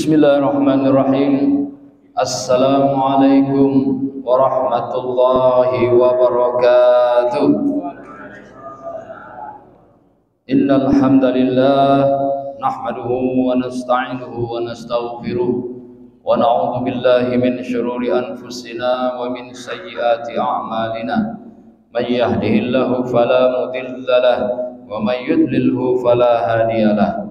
Bismillahirrahmanirrahim. Assalamualaikum warahmatullahi wabarakatuh. Innal hamdalillah nahmaduhu wa nasta'inuhu wa nastaghfiruh wa na'udzu billahi min shururi anfusina wa min sayyiati a'malina. May yahdihillahu fala mudilla lahu wa may yudlilhu fala hadiya lahu.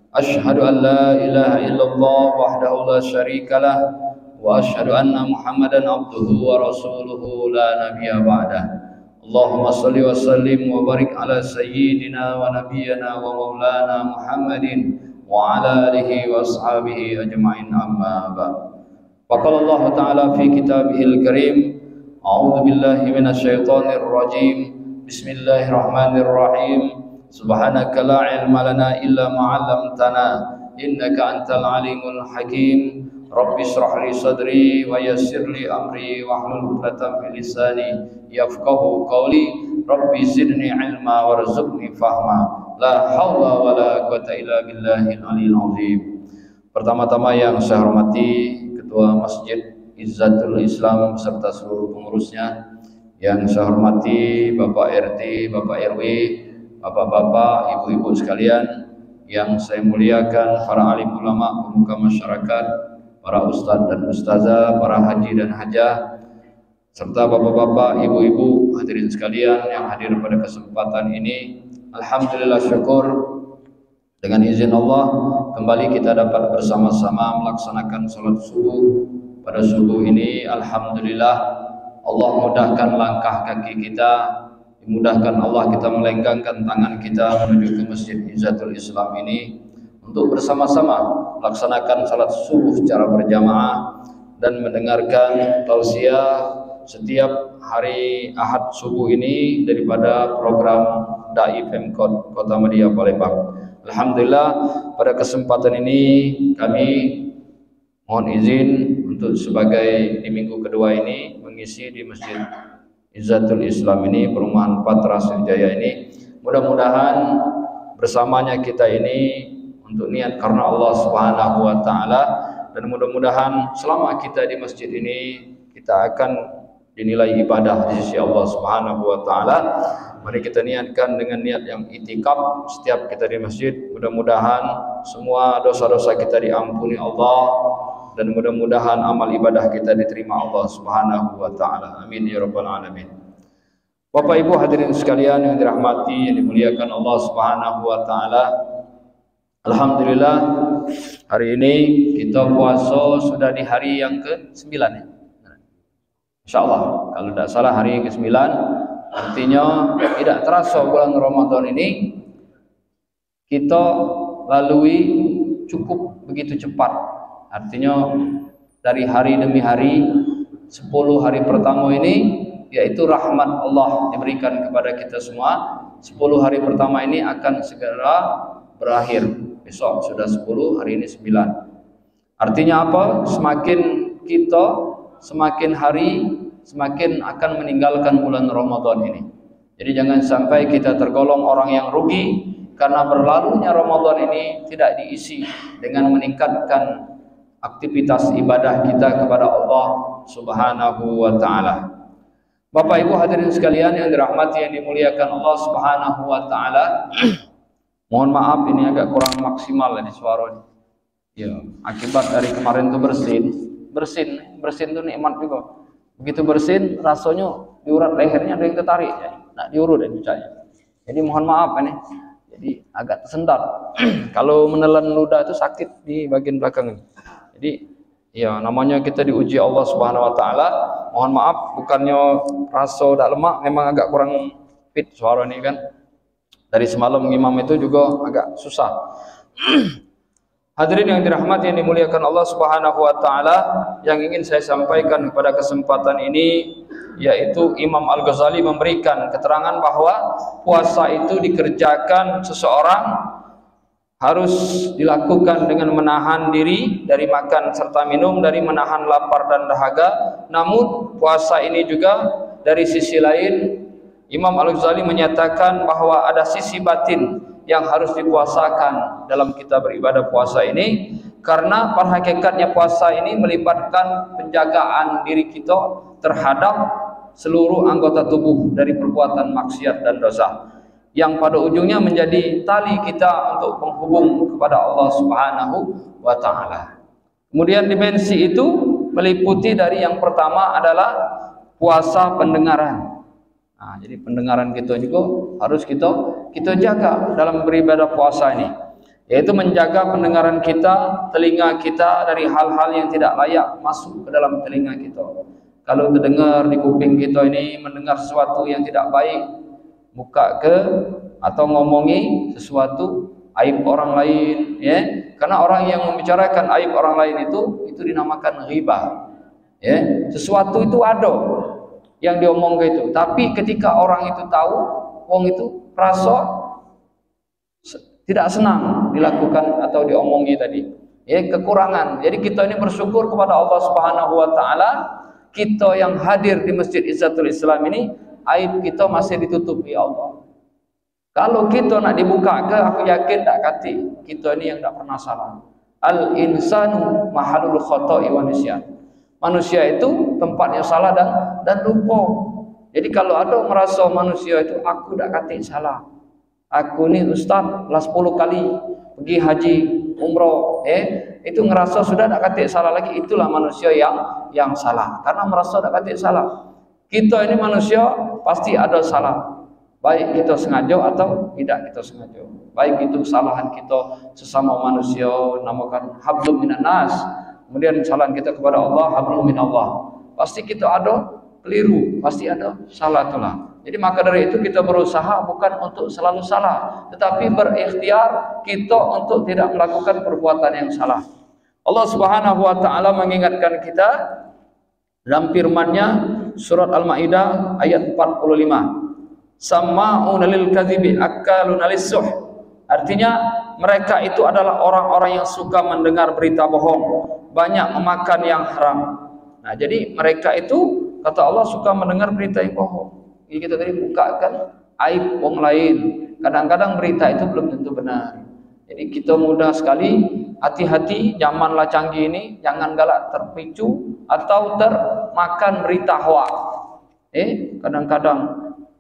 Asyhadu an la ilaha illallah wahdahu la syarika lah wa asyhadu anna Muhammadan abduhu wa rasuluhu la nabiyya ba'dah. Allahumma salli wa sallim wa barik ala sayyidina wa nabiyyina wa maulana Muhammadin wa ala alihi wa ashabihi ajma'in, amma ba'd. Wa qala Allah ta'ala fi kitabihil karim, a'udzu billahi minasyaitonir rajim. Bismillahirrahmanirrahim. Subhanaka la ilma lana illa ma 'allamtana innaka antal alimul hakim. Rabbi shrah li sadri wa yassir li amri wahlul 'uqdatam min lisani yafqahu qawli. Rabbi zidni ilma warzuqni fahma. La haula wala quwwata illa billahil aliyil azim. Pertama-tama yang saya hormati Ketua Masjid Izzatul Islam beserta seluruh pengurusnya, yang saya hormati Bapak RT, Bapak RW, Bapak-bapak, ibu-ibu sekalian yang saya muliakan, para alim ulama, pemuka masyarakat, para ustadz dan ustazah, para haji dan hajah, serta bapak-bapak, ibu-ibu, hadirin sekalian yang hadir pada kesempatan ini. Alhamdulillah, syukur dengan izin Allah kembali kita dapat bersama-sama melaksanakan salat subuh. Pada subuh ini alhamdulillah Allah mudahkan langkah kaki kita, dimudahkan Allah kita melenggangkan tangan kita menuju ke Masjid Izzatul Islam ini untuk bersama-sama melaksanakan salat subuh secara berjamaah dan mendengarkan tausiah setiap hari Ahad subuh ini daripada program Dai Pemkot Kota Madia Palembang. Alhamdulillah, pada kesempatan ini kami mohon izin untuk sebagai di minggu kedua ini mengisi di Masjid Izzatul Islam ini, perumahan Patra Sriwijaya ini. Mudah-mudahan bersamanya kita ini untuk niat karena Allah Subhanahu wa taala, dan mudah-mudahan selama kita di masjid ini kita akan dinilai ibadah di sisi Allah Subhanahu wa taala. Mari kita niatkan dengan niat yang itikaf setiap kita di masjid. Mudah-mudahan semua dosa-dosa kita diampuni Allah, dan mudah-mudahan amal ibadah kita diterima Allah Subhanahu wa taala. Amin ya rabbal alamin. Bapak Ibu hadirin sekalian yang dirahmati, yang dimuliakan Allah Subhanahu wa taala. Alhamdulillah, hari ini kita puasa sudah di hari yang ke-9 ya. Insyaallah, kalau tidak salah hari yang ke-9, artinya tidak terasa bulan Ramadan ini kita lalui cukup begitu cepat. Artinya dari hari demi hari, 10 hari pertama ini yaitu rahmat Allah diberikan kepada kita semua. 10 hari pertama ini akan segera berakhir. Besok sudah 10, hari ini 9. Artinya apa? Semakin kita, semakin hari, semakin akan meninggalkan bulan Ramadan ini. Jadi jangan sampai kita tergolong orang yang rugi karena berlalunya Ramadan ini tidak diisi dengan meningkatkan aktivitas ibadah kita kepada Allah Subhanahu wa taala. Bapak Ibu hadirin sekalian yang dirahmati, yang dimuliakan Allah Subhanahu wa taala. Mohon maaf ini agak kurang maksimal ini suara ini. Ya, akibat dari kemarin itu bersin itu nikmat juga. Begitu bersin rasanya di urat lehernya ada yang tertarik ya. Nah, diurut ya bicanya. Jadi mohon maaf ini. Jadi agak tersendat. Kalau menelan ludah itu sakit di bagian belakang ini. Jadi ya namanya kita diuji Allah Subhanahu wa taala. Mohon maaf, bukannya rasa tak lemak, memang agak kurang fit suara ini kan. Dari semalam imam itu juga agak susah. Hadirin yang dirahmati, yang dimuliakan Allah Subhanahu wa taala, yang ingin saya sampaikan pada kesempatan ini yaitu Imam Al-Ghazali memberikan keterangan bahwa puasa itu dikerjakan seseorang harus dilakukan dengan menahan diri dari makan serta minum, dari menahan lapar dan dahaga. Namun puasa ini juga dari sisi lain Imam Al-Ghazali menyatakan bahwa ada sisi batin yang harus dipuasakan dalam kita beribadah puasa ini, karena pada hakikatnya puasa ini melibatkan penjagaan diri kita terhadap seluruh anggota tubuh dari perbuatan maksiat dan dosa, yang pada ujungnya menjadi tali kita untuk menghubung kepada Allah Subhanahu wa taala. Kemudian dimensi itu meliputi dari yang pertama adalah puasa pendengaran. Nah, jadi pendengaran kita juga harus kita jaga dalam beribadah puasa ini, yaitu menjaga pendengaran kita, telinga kita dari hal-hal yang tidak layak masuk ke dalam telinga kita. Kalau terdengar di kuping kita ini mendengar sesuatu yang tidak baik, buka ke atau ngomongi sesuatu aib orang lain, ya, karena orang yang membicarakan aib orang lain itu dinamakan ghibah, ya. Sesuatu itu ada yang diomong gitu, tapi ketika orang itu tahu, orang itu rasa tidak senang dilakukan atau diomongi tadi, ya, kekurangan. Jadi kita ini bersyukur kepada Allah Subhanahu wa taala, kita yang hadir di Masjid Izzatul Islam ini aib kita masih ditutupi Allah. Kalau kita nak dibuka ke, aku yakin tak kati kita ini yang tak pernah salah. Al insanu mahalul khata'i wa nisyan. Manusia itu tempatnya salah dan lupa. Jadi kalau ada merasa manusia itu aku tak kati salah, aku ni ustaz lah 10 kali pergi haji umrah, itu ngerasa sudah tak kati salah lagi, itulah manusia yang salah, karena merasa tak kati salah. Kita ini manusia pasti ada salah, baik kita sengaja atau tidak kita sengaja. Baik itu kesalahan kita sesama manusia, namakan hablum minan nas. Kemudian kesalahan kita kepada Allah, hablum minallah. Pasti kita ada keliru, pasti ada salah itulah. Jadi maka dari itu kita berusaha bukan untuk selalu salah, tetapi berikhtiar kita untuk tidak melakukan perbuatan yang salah. Allah Subhanahu wa taala mengingatkan kita dalam firman-Nya surat Al-Maidah ayat 45. Sama'una lil kadhibi akaluna lis-suh. Artinya mereka itu adalah orang-orang yang suka mendengar berita bohong, banyak memakan yang haram. Nah, jadi mereka itu kata Allah suka mendengar berita yang bohong. Jadi kita tadi bukakan aib orang lain. Kadang-kadang berita itu belum tentu benar. Jadi kita mudah sekali, hati-hati zamanlah canggih ini, jangan galak terpicu atau termakan berita hoak. Kadang-kadang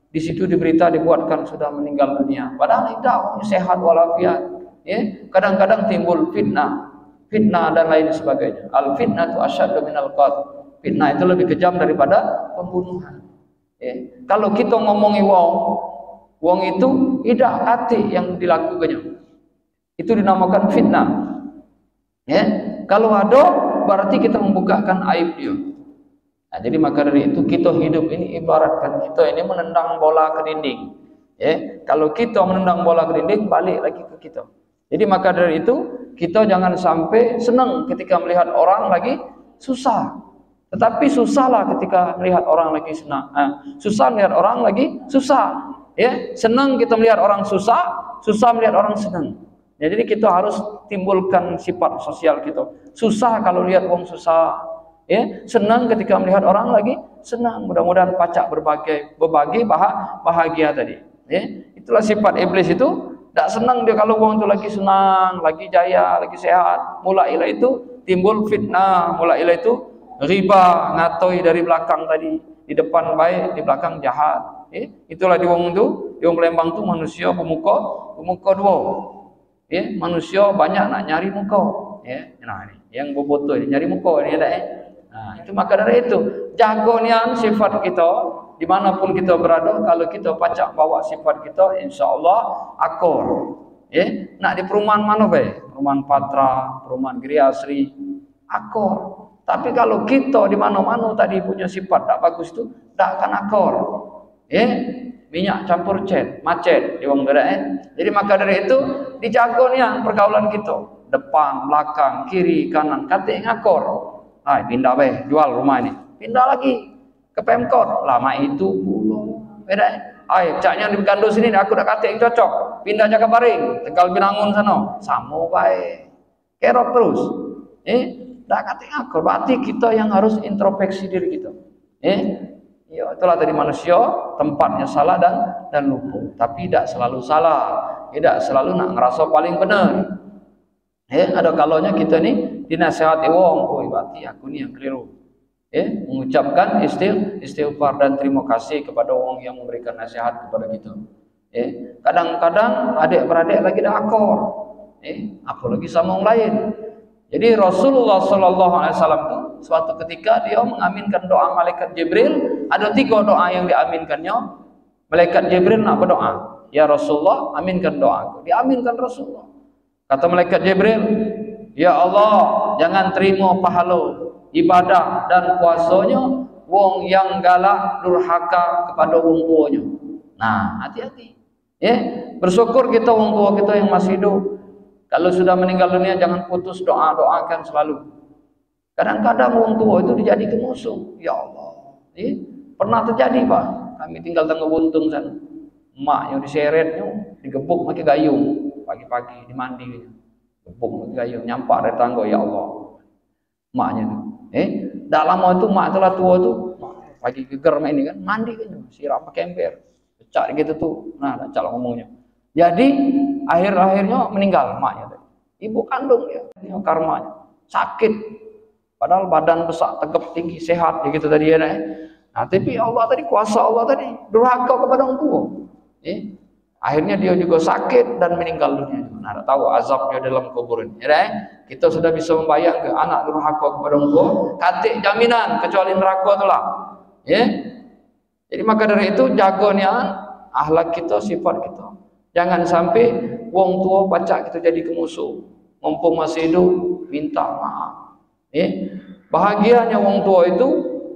di situ di berita dibuatkan sudah meninggal dunia, padahal tidak, sehat walafiat. Kadang-kadang timbul fitnah dan lain sebagainya. Al fitnah itu asyaddu minal qatl. Fitnah itu lebih kejam daripada pembunuhan. Kalau kita ngomongi wong itu tidak hati yang dilakukannya, itu dinamakan fitnah. Kalau ada berarti kita membukakan aib dia. Nah, jadi maka dari itu kita hidup ini ibaratkan kita ini menendang bola ke dinding. Kalau kita menendang bola ke dinding, balik lagi ke kita. Jadi maka dari itu kita jangan sampai senang ketika melihat orang lagi susah. Tetapi susahlah ketika melihat orang lagi senang. Susah melihat orang lagi susah. Senang kita melihat orang susah, susah melihat orang senang. Jadi kita harus timbulkan sifat sosial kita. Susah kalau lihat orang susah. Senang ketika melihat orang lagi senang. Mudah-mudahan pacak berbagi bahagia tadi. Itulah sifat iblis itu. Tak senang dia kalau orang itu lagi senang, lagi jaya, lagi sehat. Mulailah itu timbul fitnah, mulailah itu riba, ngatoi dari belakang tadi, di depan baik, di belakang jahat. Itulah di wong itu, di wong Lembang itu manusia bermuka dua. Manusia banyak nak nyari muka. Nah ini yang boboto ini nyari muka ini ada. Nah, itu maka dari itu jaga nian sifat kita dimanapun kita berada. Kalau kita pacak bawa sifat kita, insyaallah akur. Nak di perumahan mana be? Perumahan Patra, perumahan Griasri, akur. Tapi kalau kita di mana-mana tadi punya sifat tak bagus itu, tak akan akur. Minyak campur macet di wong gerak. Jadi maka dari itu dijaga nian pergaulan kita. Depan, belakang, kiri, kanan, kate ngakor. Pindah be, jual rumah ini. Pindah lagi ke Pemkot. Lama itu puluh. Beda. Caknya di Gando sini aku dah kate yang cocok. Pindah Jaka Baring, Tegal Binangun sana. Sama baik. Kerok terus. Dah kate ngakor. Berarti kita yang harus introspeksi diri kita. Itulah tadi manusia tempatnya salah dan lupa. Tapi tidak selalu salah. Tidak selalu nak ngerasa paling benar. Ada kalanya kita ni dinasihati wong, oh berarti aku ni yang keliru. Mengucapkan istighfar dan terima kasih kepada orang yang memberikan nasihat kepada kita. Kadang-kadang adik-beradik lagi dah akor, apalagi sama orang lain. Jadi Rasulullah sallallahu alaihi wasallam tu suatu ketika dia mengaminkan doa malaikat Jibril. Ada 3 doa yang diaminkannya. Malaikat Jibril nak berdoa, ya Rasulullah, aminkan doaku. Diaminkan Rasulullah. Kata malaikat Jibril, ya Allah, jangan terima pahala ibadah dan puasanya wong yang galak durhaka kepada wong tuanya. Nah, hati-hati. Bersyukur kita wong tua kita yang masih hidup. Kalau sudah meninggal dunia jangan putus doakan selalu. Kadang-kadang wong tua itu dijadikan musuh. Ya Allah. Pernah terjadi, Pak. Kami tinggal tengah buntung sana. Emaknya diseretnya, digebuk pakai gayung. Pagi-pagi dimandi, gebuk pakai gayung, nyampak dari tangga, ya Allah. Emaknya tu. Dah lama itu mak telah tua tu, pagi geger main ini kan, mandi kan, sirap pakai ember. Pecah gitu tuh. Nah, dah calon ngomongnya. Jadi akhir-akhirnya meninggal maknya. Ibu kandung dia, karmanya sakit. Padahal badan besar, tegap tinggi, sehat gitu tadi ya. Nah, tapi Allah tadi, kuasa Allah tadi durhaka kepada orang tua. Akhirnya dia juga sakit dan meninggal dunia. Nah, tahu azabnya dalam kuburan. Kita sudah bisa membayang ke anak durhaka kepada orang tua, katik jaminan kecuali neraka itulah. Jadi maka dari itu jaganya akhlak kita, sifat kita. Jangan sampai wong tua pacak kita jadi kemusuh. Mumpung masih hidup minta maaf. Bahagianya wong tua itu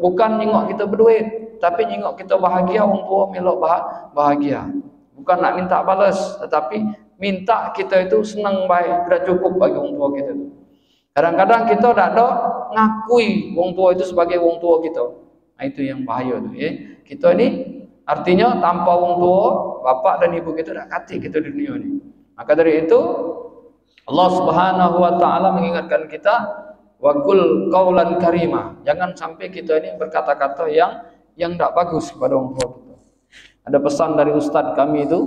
bukan nyengok kita berduit, tapi nyengok kita bahagia. Wong tua melok bahagia. Bukan nak minta balas, tetapi minta kita itu senang baik, sudah cukup bagi wong tua kita itu. Kadang-kadang kita tak ada ngakui wong tua itu sebagai wong tua kita. Nah, itu yang bahaya tu. Kita ni artinya tanpa wong tua, bapak dan ibu kita dah kati kita di dunia ni. Maka dari itu Allah Subhanahu wa taala mengingatkan kita, wa qul qaulan karima. Jangan sampai kita ini berkata-kata yang tak bagus kepada orang tua kita. Ada pesan dari ustaz kami itu,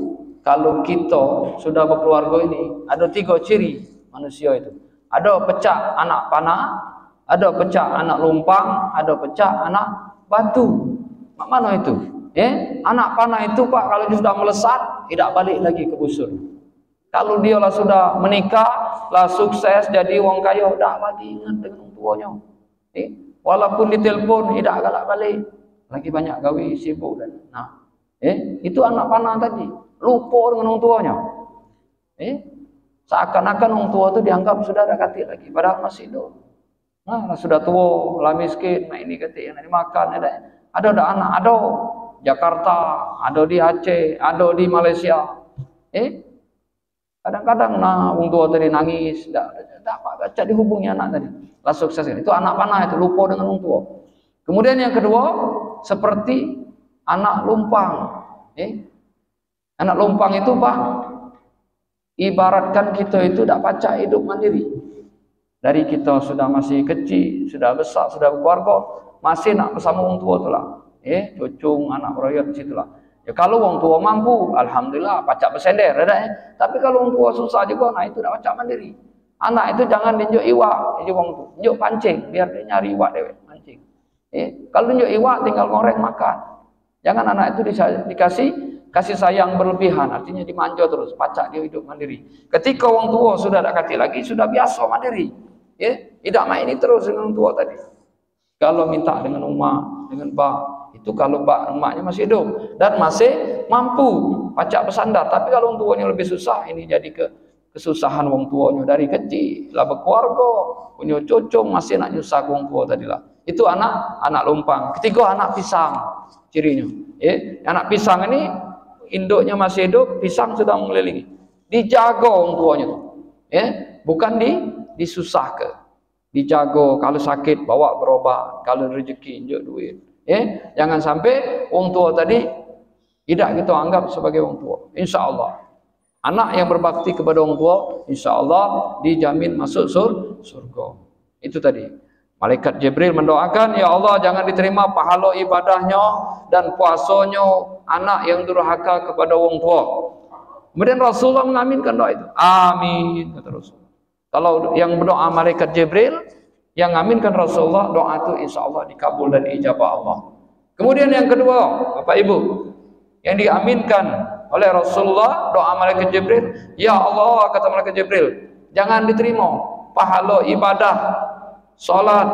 kalau kita sudah berkeluarga ini, ada 3 ciri manusia itu. Ada pecah anak panah, ada pecah anak lumpang, ada pecah anak batu. Mak mana itu? Anak panah itu, Pak, kalau dia sudah melesat, tidak balik lagi ke busur. Kalau dia lah sudah menikah, lah sukses jadi orang kaya, tak lagi ingat dengan orang tuanya. Walaupun ditelepon, tidak galak balik. Lagi banyak gawe, sibuk dan itu anak panah tadi, lupa dengan orang tuanya. Seakan-akan orang tua itu dianggap sudah ada kati lagi, padahal masih hidup. Nah, sudah tua, lah miskin, nah ini kati yang dimakan, ada anak, ada Jakarta, ada di Aceh, ada di Malaysia. Kadang-kadang orang tua tadi nangis, tak baca dihubungi anak tadi, lah sukses. Itu anak panah, itu lupa dengan orang tua. Kemudian yang kedua, seperti anak lumpang. Anak lumpang itu, Pak, ibaratkan kita itu tak pacak hidup mandiri. Dari kita sudah masih kecil, sudah besar, sudah berkeluarga, masih nak bersama orang tua itulah. Cucung, anak royot situlah. Ya kalau orang tua mampu, alhamdulillah, pacak bersender, Tapi kalau orang tua susah juga, nah itu tak pacak mandiri. Anak itu jangan tunjuk iwak, tunjuk pancing, biar dia nyari iwak dewek, mancing. Kalau tunjuk iwak, tinggal goreng makan. Jangan anak itu dikasih kasih sayang berlebihan, artinya dimanja terus, pacak dia hidup mandiri. Ketika orang tua sudah tak kati lagi, sudah biasa mandiri. Tidak main ini terus dengan orang tua tadi. Kalau minta dengan umak, dengan bak, itu kalau bak emaknya masih hidup dan masih mampu pacak bersandar. Tapi kalau orang tuanya lebih susah, ini jadi kesusahan orang tuanya dari kecil, lah berkeluarga, punya cucung, masih nak nyusah orang tua tadilah. Itu anak lumpang. Ketiga, anak pisang. Cirinya, anak pisang ini induknya masih hidup, pisang sudah mengelilingi. Dijaga orang tuanya tu, bukan disusah ke. Dijaga, kalau sakit bawa berobat, kalau rezeki injak duit. Jangan sampai orang tua tadi tidak kita anggap sebagai orang tua. Insya Allah, anak yang berbakti kepada orang tua, insya Allah dijamin masuk surga. Itu tadi. Malaikat Jibril mendoakan, ya Allah, jangan diterima pahala ibadahnya dan puasanya anak yang durhaka kepada orang tua. Kemudian Rasulullah mengaminkan doa itu. Amin, kata Rasulullah. Kalau yang berdoa malaikat Jibril, yang ngaminkan Rasulullah, doa itu insya Allah dikabul dan ijabah Allah. Kemudian yang kedua, Bapak Ibu, yang diaminkan oleh Rasulullah, doa malaikat Jibril, ya Allah, kata malaikat Jibril, jangan diterima pahala ibadah, salat,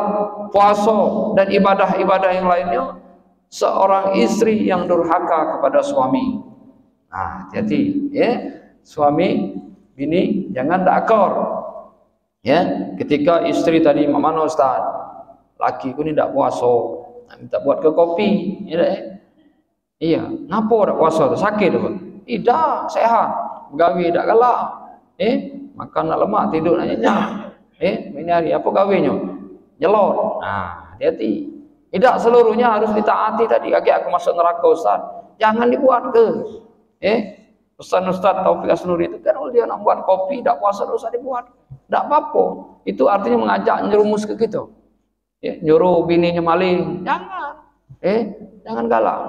puasa, dan ibadah-ibadah yang lainnya seorang istri yang durhaka kepada suami. Nah, hati-hati ya, suami bini jangan dakor. Ya, ketika istri tadi mana Ustaz, laki ku ni tak puasa, minta buat ke kopi, ya dah. Iya, ngapa tak puasa tu? Sakit apa? Tidak, sehat. Gawe tak galak. Makan nak lemak, tidur nak nyenyak. Ini hari apa gawenya? Nyelot. Nah, hati-hati. Tidak seluruhnya harus ditaati tadi. Kaki aku masuk neraka Ustaz. Jangan dibuat ke. Pesan Ustaz Taufik Asnuri itu kan, kalau dia nak buat kopi tak puasa, tak usah dibuat. Tak apa-apa. Itu artinya mengajak nyerumus ke kita. Nyuruh bininya maling, jangan. Jangan galak.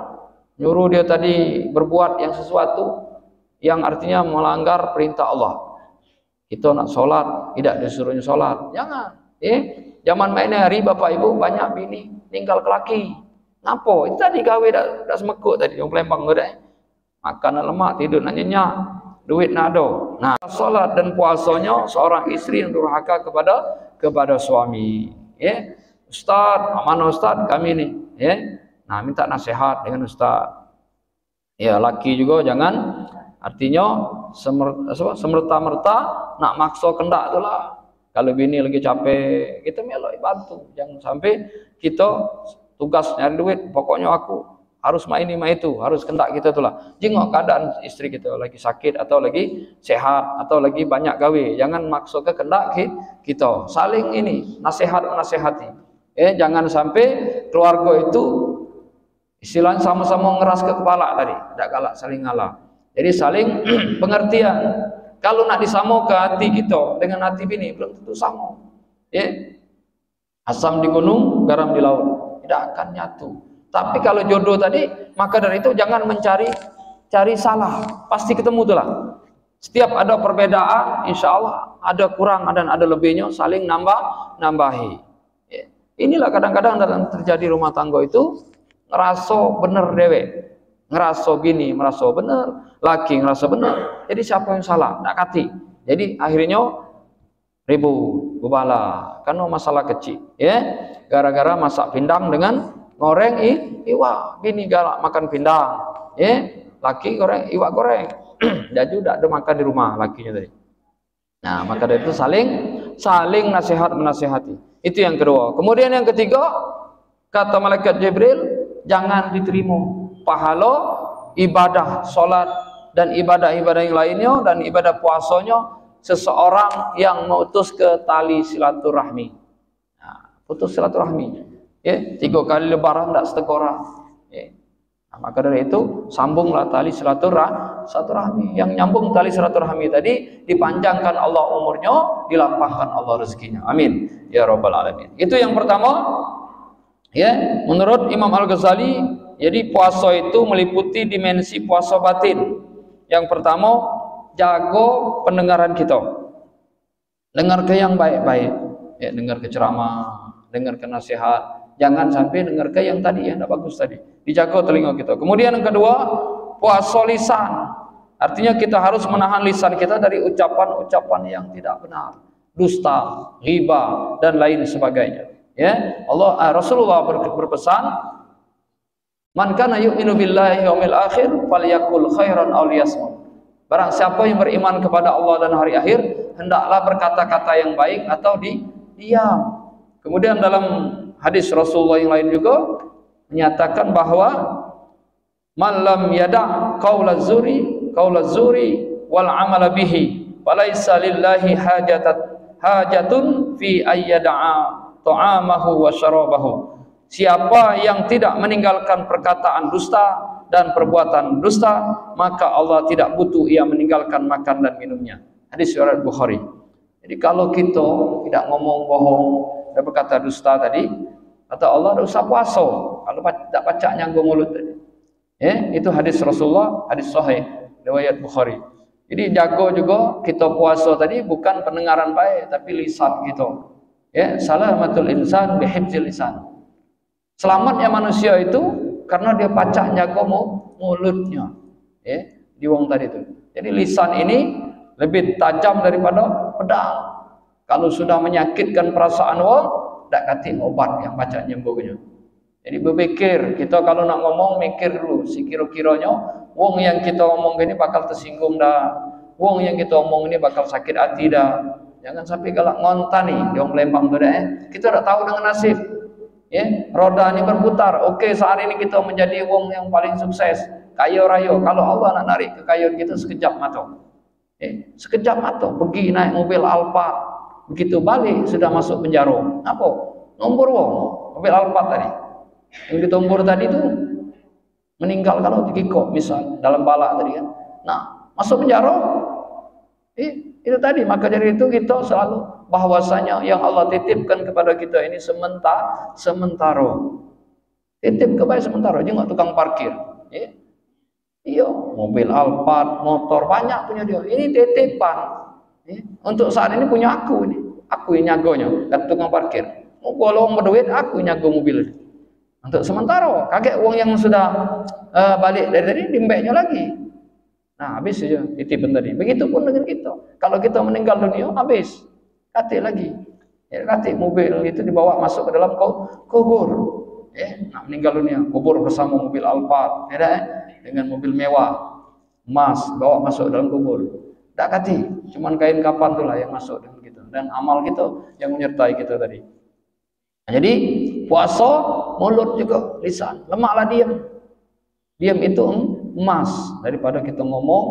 Nyuruh dia tadi berbuat yang sesuatu yang artinya melanggar perintah Allah. Kita nak sholat, tidak disuruhnya sholat, jangan. Zaman mainnya hari Bapak Ibu banyak bini tinggal ke laki. Napa? Itu tadi gawe dak semekuk tadi, yang Palembang tu dah. Makan lemak, tidur nak nyenyak, duit nak ada. Nah, salat dan puasanya seorang istri yang durhaka kepada suami. Ustaz, mana Ustaz kami ni? Nah, minta nasihat dengan Ustaz. Ya, laki juga jangan artinya semerta-merta nak maksa kendak tu lah. Kalau bini lagi capek, kita meloi bantu. Jangan sampai kita tugas nyari duit, pokoknya aku harus main ini, main itu, harus kendak kita tu lah. Jengok keadaan istri kita lagi sakit atau lagi sehat atau lagi banyak gawe, jangan maksa ke kendak kita. Saling ini nasihat menasihati. Jangan sampai keluarga itu istilahnya sama-sama ngeras ke kepala tadi, tidak galak saling ngalah. Jadi saling pengertian. Kalau nak disamo ke hati kita dengan hati bini belum tentu sama. Asam di gunung, garam di laut, tidak akan nyatu. Tapi kalau jodoh tadi, maka dari itu jangan cari salah, pasti ketemu tu lah. Setiap ada perbedaan, insya Allah ada kurang dan ada lebihnya, saling nambahi. Inilah kadang-kadang dalam terjadi rumah tangga itu ngerasa bener dewek, ngerasa bini merasa bener, laki ngerasa bener. Jadi siapa yang salah? Tak kati. Jadi akhirnya ribut, bubala, karena masalah kecil. Gara-gara masak pindang dengan goreng iwak, bini galak makan pindang, laki goreng iwak goreng. Dia juga ada makan di rumah lakinya tadi. Nah, maka dari itu saling nasihat menasihati. Itu yang kedua. Kemudian yang ketiga, kata malaikat Jibril, jangan diterima pahala ibadah salat dan ibadah-ibadah yang lainnya dan ibadah puasanya seseorang yang mengutus ke tali silaturahmi. Nah, putus silaturahmi. 3 kali lebaran tak setegora. Nah, maka dari itu sambunglah tali silaturahmi. Yang nyambung tali silaturahmi tadi dipanjangkan Allah umurnya, dilapangkan Allah rezekinya. Amin ya rabbal alamin. Itu yang pertama. Menurut Imam Al-Ghazali, jadi puasa itu meliputi dimensi puasa batin. Yang pertama, jaga pendengaran kita. Dengar ke yang baik-baik. Dengar ke ceramah, dengar ke nasihat. Jangan sampai dengar ke yang tadi yang tidak bagus tadi. Dijaga telinga kita. Kemudian yang kedua, puasa lisan. Artinya kita harus menahan lisan kita dari ucapan-ucapan yang tidak benar, dusta, ghibah dan lain sebagainya. Rasulullah berpesan, man kana yu'minu billahi yaumil akhir falyakul khairan aw liyasmut. Barang siapa yang beriman kepada Allah dan hari akhir, hendaklah berkata-kata yang baik atau diam. Kemudian dalam hadis Rasulullah yang lain juga menyatakan bahwa man lam yada' qaulaz zuri wal amala bihi falaisa lillahi hajatun fi ayyada'a ta'amahu wa syarabahu. Siapa yang tidak meninggalkan perkataan dusta dan perbuatan dusta, maka Allah tidak butuh ia meninggalkan makan dan minumnya. Hadis riwayat Bukhari. Jadi kalau kita tidak ngomong bohong dan berkata dusta tadi, kata Allah tidak usah puasa kalau tak pacak nyanggung mulut tadi. Itu hadis Rasulullah, hadis sahih riwayat Bukhari. Jadi jaga juga kita puasa tadi bukan pendengaran baik tapi lisan kita. Ya, salamatul insan bihifzil lisan. Selamatnya manusia itu karena dia pacak jaga mulutnya. Ya, di wong tadi itu. Jadi lisan ini lebih tajam daripada pedang. Kalau sudah menyakitkan perasaan wong, tak kati obat yang pacak nyembuhnya. Jadi berpikir, kita kalau nak ngomong mikir dulu, si kira-kiranya wong yang kita omong ini bakal tersinggung dah. Wong yang kita omong ini bakal sakit hati dah. Jangan sampai galak ngontan nih, dia melempang tu dah. Kita tak tahu dengan nasib. Ya, roda ini berputar. Okey, saat ini kita menjadi wong yang paling sukses, kaya raya. Kalau Allah nak narik kekayaan kita sekejap mata. Sekejap mata, pergi naik mobil Alphard, begitu balik sudah masuk penjara. Apa? Nombor wong, mobil Alphard tadi. Yang ditombor tadi tu meninggal kalau dikikok misal dalam balak tadi kan. Nah, masuk penjara. Itu tadi, maka dari itu kita selalu bahwasanya yang Allah titipkan kepada kita ini sementara. Titip kepada sementara, jangan tukang parkir. Iya, mobil Alphard, motor banyak punya dia. Ini titipan. Untuk saat ini punya aku ini. Aku yang nyagonya, dan tukang parkir. Kalau orang berduit, aku yang nyago mobil. Untuk sementara, kaget uang yang sudah balik dari tadi dimbeknya lagi. Nah, habis saja titipan tadi. Begitupun dengan kita. Kalau kita meninggal dunia, habis. Katik lagi. Katik mobil itu dibawa masuk ke dalam kubur. Nak meninggal dunia, kubur bersama mobil Alphard. Dengan mobil mewah, emas, bawa masuk dalam kubur. Tak kati. Cuman kain kapan itulah yang masuk dengan kita. Dan amal kita yang menyertai kita tadi. Nah, jadi puasa mulut juga lisan, lemaklah diam. Diam itu emas daripada kita ngomong,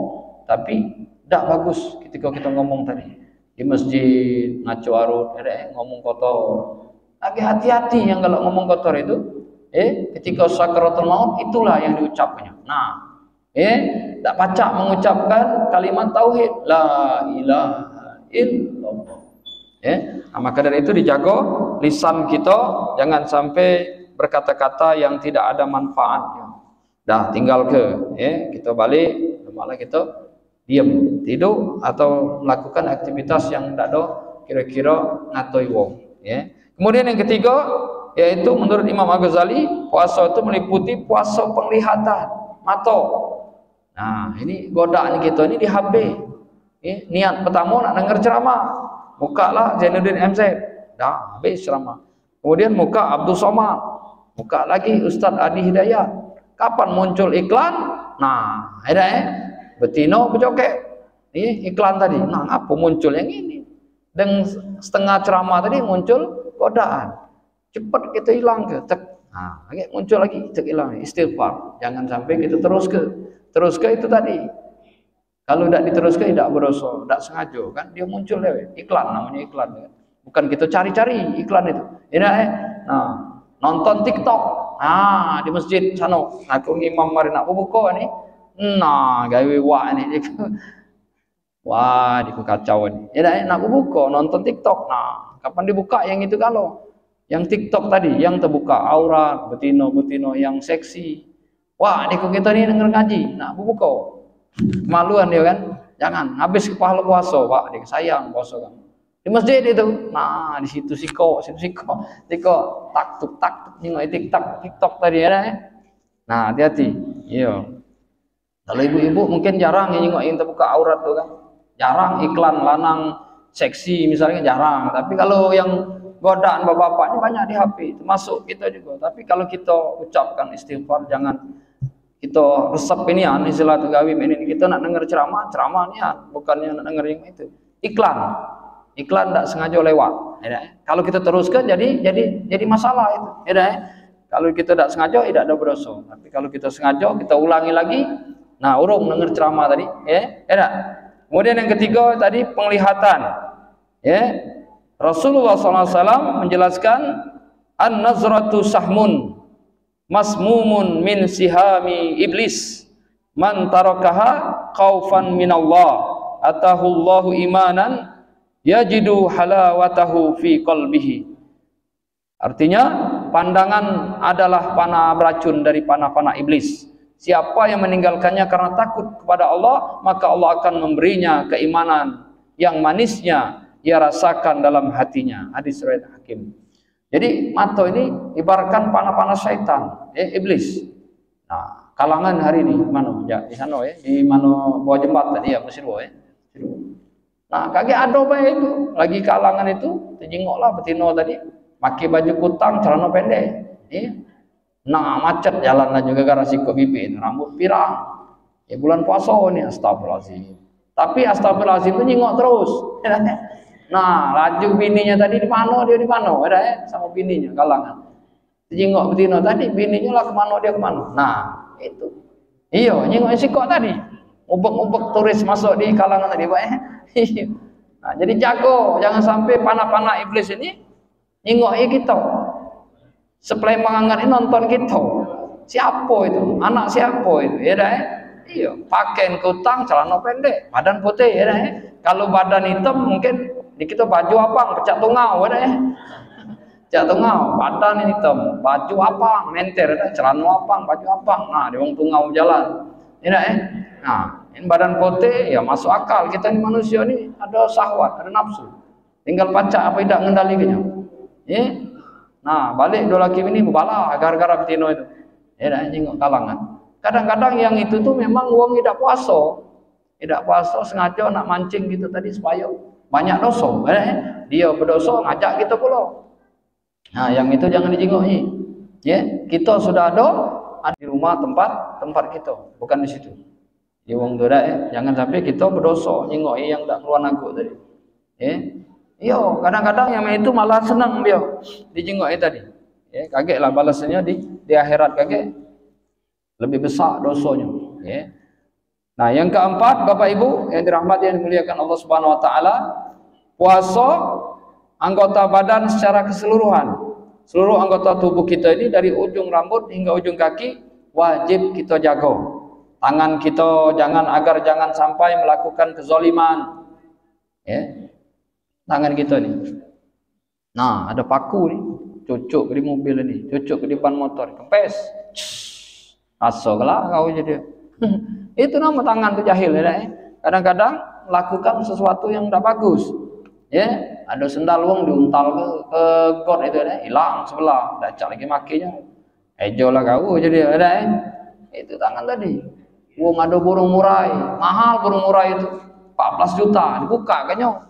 tapi tak bagus ketika kita ngomong tadi di masjid ngaco arut, ngomong kotor. Lagi hati-hati yang kalau ngomong kotor itu, ketika sakaratul maut itulah yang diucapkannya. Nah, tak pacak mengucapkan kalimat tauhid, la ilaha illallah. Maka dari itu dijaga lisan kita, jangan sampai berkata-kata yang tidak ada manfaatnya. Dah tinggal kita balik, malah kita diam, tidur atau melakukan aktivitas yang tidak ada kira-kira ngatoi wong. Kemudian yang ketiga, yaitu menurut Imam Al-Ghazali, puasa itu meliputi puasa penglihatan mata. Nah, ini godaan kita ini di HP. Niat pertama nak dengar ceramah, bukalah Zainuddin MZ, dah habis ceramah. Kemudian buka Abdul Somad, buka lagi Ustaz Adi Hidayat. Kapan muncul iklan? Nah, betino berjoget. Iklan tadi. Nah, apa muncul yang ini? Dan setengah ceramah tadi muncul godaan. Cepat kita hilang ke. Nah, lagi muncul lagi, cek hilang. Istighfar. Jangan sampai kita terus ke itu tadi. Kalau tidak diteruskan tidak berdosa, tidak sengaja kan dia muncul iklan, namanya iklan. Bukan kita cari-cari iklan itu. Nah, nonton TikTok. Nah, di masjid sana, aku imam mari nak buka ni. Nah, gawe wak ni. Wah, diku kacau ni. Nak buka nonton TikTok. Nah, kapan dibuka yang itu kalau? Yang TikTok tadi, yang terbuka aurat, betino-betino yang seksi. Wah, diku kita ni dengar ngaji. Nak buka. Kemaluan dia kan. Jangan habis pahala puasa, Pak. Dia sayang puasa kan. Di masjid itu, nah di situ siko, tak nengok TikTok tadi Nah, hati-hati. Iya. Kalau ibu-ibu mungkin jarang nengok yang terbuka aurat tuh kan. Jarang iklan lanang seksi misalnya jarang. Tapi kalau yang godaan bapak-bapak ini banyak di HP, termasuk kita juga. Tapi kalau kita ucapkan istighfar, jangan kita resep ini istilah tegawim ini kita nak dengar ceramah ni bukannya nak dengar yang itu. Iklan tak sengaja lewat. Kalau kita teruskan jadi masalah itu. Kalau kita tak sengaja tidak ada berdosa. Tapi kalau kita sengaja kita ulangi lagi. Nah, urung dengar ceramah tadi. Kemudian yang ketiga tadi penglihatan. Rasulullah SAW menjelaskan an-nazratu sahmun masmumun min sihami iblis man tarakaha khaufan minallah atahullahu imanan yajidu halawatahu fi qalbihi. Artinya pandangan adalah panah beracun dari panah-panah iblis. Siapa yang meninggalkannya karena takut kepada Allah, maka Allah akan memberinya keimanan yang manisnya ia rasakan dalam hatinya. Hadis riwayat Hakim. Jadi mata ini ibaratkan panah-panah syaitan, iblis. Nah, kalangan hari ini mana? Ya, di sana di mana bawah jembatan ya, Mesir ya. Nah, kaget ada bae itu, lagi kalangan itu, terjengoklah betina tadi, pakai baju kutang, celana pendek. Nah, macet jalan lah juga gara sikut pipi, rambut pirang. Bulan puasa nih, astagfirullahaladzim. Tapi astagfirullahaladzim itu nyengok terus. Nah, laju bininya tadi di mana, dia di mana, sama bininya kalangan. Jengok betina tadi, bininya lah kemana, dia kemana. Nah, itu. Iya, nyengok sikok tadi. Ubek-ubek turis masuk di kalangan tadi, Pak. Nah, jadi jago, jangan sampai panah-panah iblis ini nyengok kita. Sepelemangan ini nonton kita. Siapa itu? Anak siapa itu? Ya dah. Iya, pakaian kutang, celana pendek, badan putih, ya dah. Kalau badan hitam mungkin di kita baju abang, pecah tungau, ya dah. Pecah tungau, badan ini hitam, baju abang, menter, ya dah. Celana abang, baju abang. Nah, di wong tungau jalan, ya dah. Nah, ini badan putih, ya masuk akal. Kita ini manusia ini ada syahwat, ada nafsu. Tinggal pacak apa tidak mengendalikannya. Ya. Nah, balik dua laki ini bala gara-gara betina itu. Ya dah, jengok kalangan. Kadang-kadang yang itu tuh memang wong tidak puasa. Tidak puasa sengaja nak mancing gitu tadi supaya banyak dosa. Dia berdosa ngajak kita pula. Nah, yang itu jangan dijengoknya. Ya, kita sudah ada di rumah tempat kita, bukan di situ. Di wong tu dah, jangan sampai kita berdosa nyengoknya yang tak keluar nagu tadi. Iya, kadang-kadang yang itu malah senang dia dijengoknya tadi. Ya, kagetlah balasannya di akhirat kaget. Lebih besar dosanya. Ya. Nah, yang keempat, Bapak Ibu yang dirahmati yang dimuliakan Allah Subhanahu Wa Taala, puasa anggota badan secara keseluruhan. Seluruh anggota tubuh kita ini dari ujung rambut hingga ujung kaki wajib kita jaga. Tangan kita jangan sampai melakukan kezaliman. Ya. Tangan kita nih. Nah, ada paku nih, cucuk di mobil ini, cucuk di depan motor, kempes. Asoklah kau jadi. Itu nama tangan tu jahil ya. Kadang-kadang melakukan sesuatu yang tidak bagus. Ya, ada sendal wong diuntal ke got itu ya, hilang sebelah, dah cak lagi makinya. Ejo lah kau jadi ada. Itu tangan tadi. Wong ada burung murai, mahal burung murai itu. 14 juta dibuka kayaknya.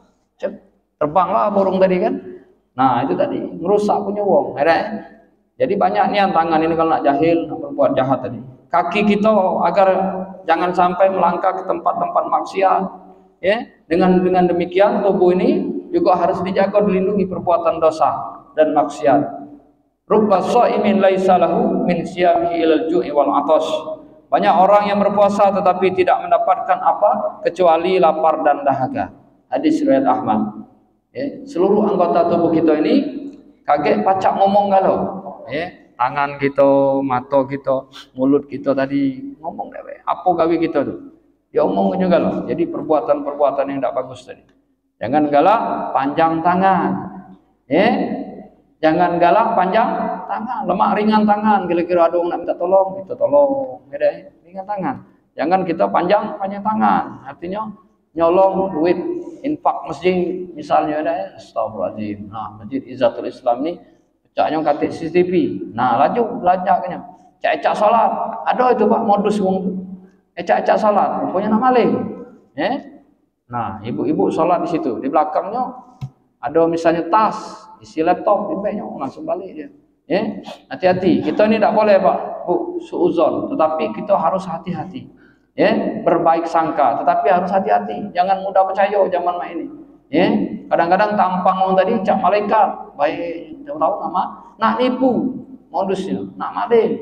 Terbanglah burung tadi kan. Nah, itu tadi merusak punya wong. Ada. Jadi banyak nih tangan ini kalau nak jahil, nak berbuat jahat tadi. Kaki kita agar jangan sampai melangkah ke tempat-tempat maksiat. Ya, dengan demikian tubuh ini juga harus dijaga, dilindungi perbuatan dosa dan maksiat. Rubba shaimin laisa lahu min siyamihi ilal ju'i wal 'atash. Banyak orang yang berpuasa tetapi tidak mendapatkan apa kecuali lapar dan dahaga. Hadis riwayat Ahmad. Ya, seluruh anggota tubuh kita ini kaget pacak ngomong galau. Tangan kita, mata kita, mulut kita tadi ngomong deh, apa gawe kita tuh? Ya omong juga loh. Jadi perbuatan-perbuatan yang tidak bagus tadi. Jangan galak panjang tangan, jangan galak panjang tangan, lemak ringan tangan. Kira-kira ada orang nak minta tolong, kita tolong, ringan tangan. Jangan kita panjang tangan. Artinya nyolong duit infak masjid misalnya astagfirullahaladzim. Nah, Masjid Izzatul Islam ni caknya katik CCTV. Nah, laju belajarnya. Cak-cak salat. Ada itu Pak modus wong tu. Cak-cak salat, rupanya nak maling. Nah, ibu-ibu salat di situ. Di belakangnya ada misalnya tas, isi laptop, di bagnya langsung balik dia. Hati-hati. Kita ni tak boleh Pak, Bu, suuzon, tetapi kita harus hati-hati. Berbaik sangka, tetapi harus hati-hati. Jangan mudah percaya zaman mak ini. Kadang-kadang tampang orang tadi cak malaikat, baik, tahu nama, nak nipu, modusnya, nak maling,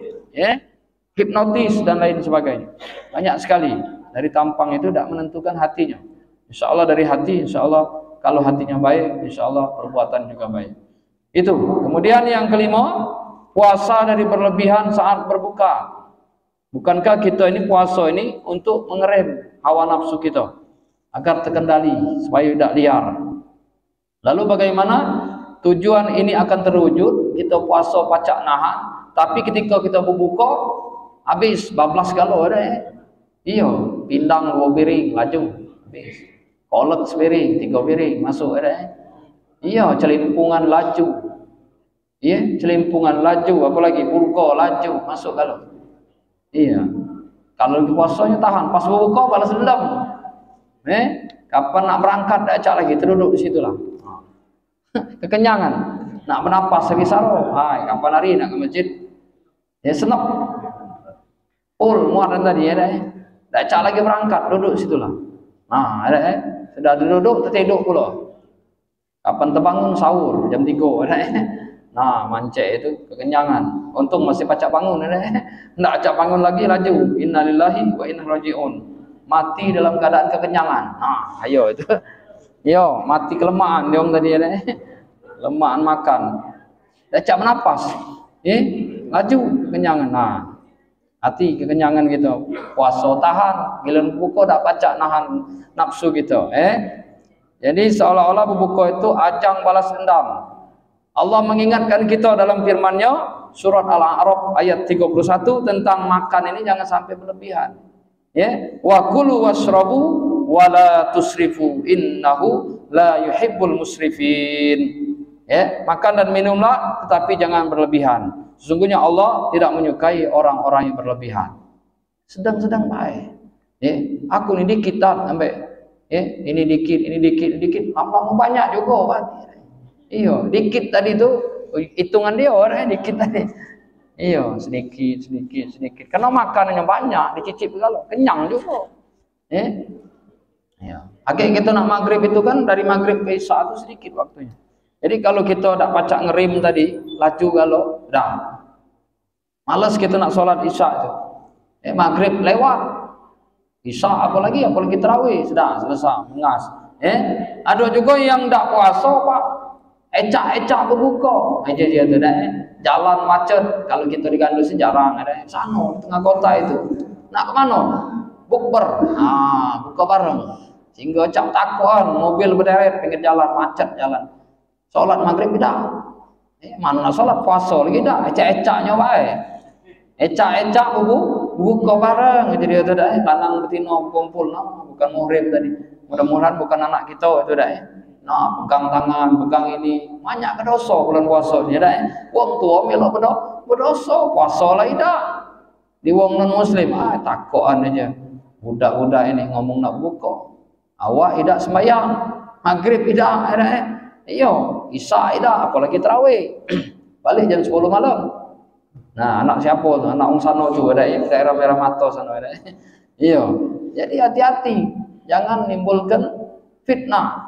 hipnotis dan lain sebagainya. Banyak sekali dari tampang itu tidak menentukan hatinya. Insya Allah dari hati, insya Allah kalau hatinya baik, insya Allah perbuatan juga baik. Itu. Kemudian yang kelima, puasa dari berlebihan saat berbuka. Bukankah kita ini puasa ini untuk mengerem hawa nafsu kita agar terkendali supaya tidak liar. Lalu bagaimana tujuan ini akan terwujud? Kita puasa pacak nahan, tapi ketika kita berbuka habis bablas galo ada. Iya, pindang 2 piring laju habis. Kolak sepiring, 3 piring masuk ada. Iya, celimpungan laju. Iya, celimpungan laju, apalagi pulko laju masuk galo. Iya. Kalau lagi puasanya tahan, pas berbuka balas dendam. Kapan nak berangkat dah acak lagi, terduduk di situlah. Kekenyangan, nak bernapas lagi saro. Kapan hari nak ke masjid? Ya senap. Muat tadi ya dah. Dah acak lagi berangkat, duduk di situlah. Ada sudah duduk tertidur pula. Kapan terbangun sahur jam 3 ada. Mancek itu kekenyangan. Untung masih pacak bangun ada. Ndak acak bangun lagi laju. Innalillahi wa inna rajiun. Mati dalam keadaan kekenyangan. Ayo itu. Yo, mati kelemahan dia orang tadi ada. Lemahan makan. Dah acak bernapas. Laju kekenyangan. Hati kekenyangan gitu. Puasa tahan, giliran buka dak pacak nahan nafsu gitu. Jadi seolah-olah berbuka itu ajang balas dendam. Allah mengingatkan kita dalam firman-Nya surat Al-A'raf ayat 31 tentang makan ini jangan sampai berlebihan. Wa kulu washrabu wa la tusrifu innahu la yuhibbul musrifin. Makan dan minumlah tetapi jangan berlebihan. Sesungguhnya Allah tidak menyukai orang-orang yang berlebihan. Sedang-sedang baik. Aku ini dikit sampai ini dikit, lama banyak juga. Iya, dikit tadi tu hitungan dia orang dikit tadi. Iya, sedikit. Karena makanannya banyak, dicicip kalau kenyang juga. Iya. Akhirnya kita nak maghrib itu kan dari maghrib ke isya itu sedikit waktunya. Jadi kalau kita tak pacak ngerim tadi, laju kalau dah. Malas kita nak solat isya itu. Maghrib lewat. Isya apalagi tarawih sudah selesai mengas. Ada juga yang tak puasa Pak. Ecak berbuka. Aja tu dah. Jalan macet kalau kita di Gandusin jarang ada. Sana tengah kota itu. Nak ke mana? Bukber. Buka bareng. Sehingga cap takuan mobil berderet pinggir jalan macet jalan. Solat maghrib tidak. Mana nak solat puasa lagi dah. Ecak-ecaknya baik. Ecak buka bareng. Jadi itu dah. Lanang betina kumpul bukan muhrim tadi. Mudah-mudahan bukan anak kita itu dah. Pegang tangan, pegang ini. Banyak ke dosa bulan puasa ni dah. Wong tua melok berdosa. Puasa lagi dah. Di wong non muslim takuan aja. Budak-budak ini ngomong nak buka. Awak tidak sembahyang. Maghrib tidak dah. Iyo, isya tidak, apalagi tarawih. Balik jam 10 malam. Anak siapa tu? Anak orang sana juga ada daerah Merah Mata sana ada. Iyo. Jadi hati-hati, jangan nimbulkan fitnah.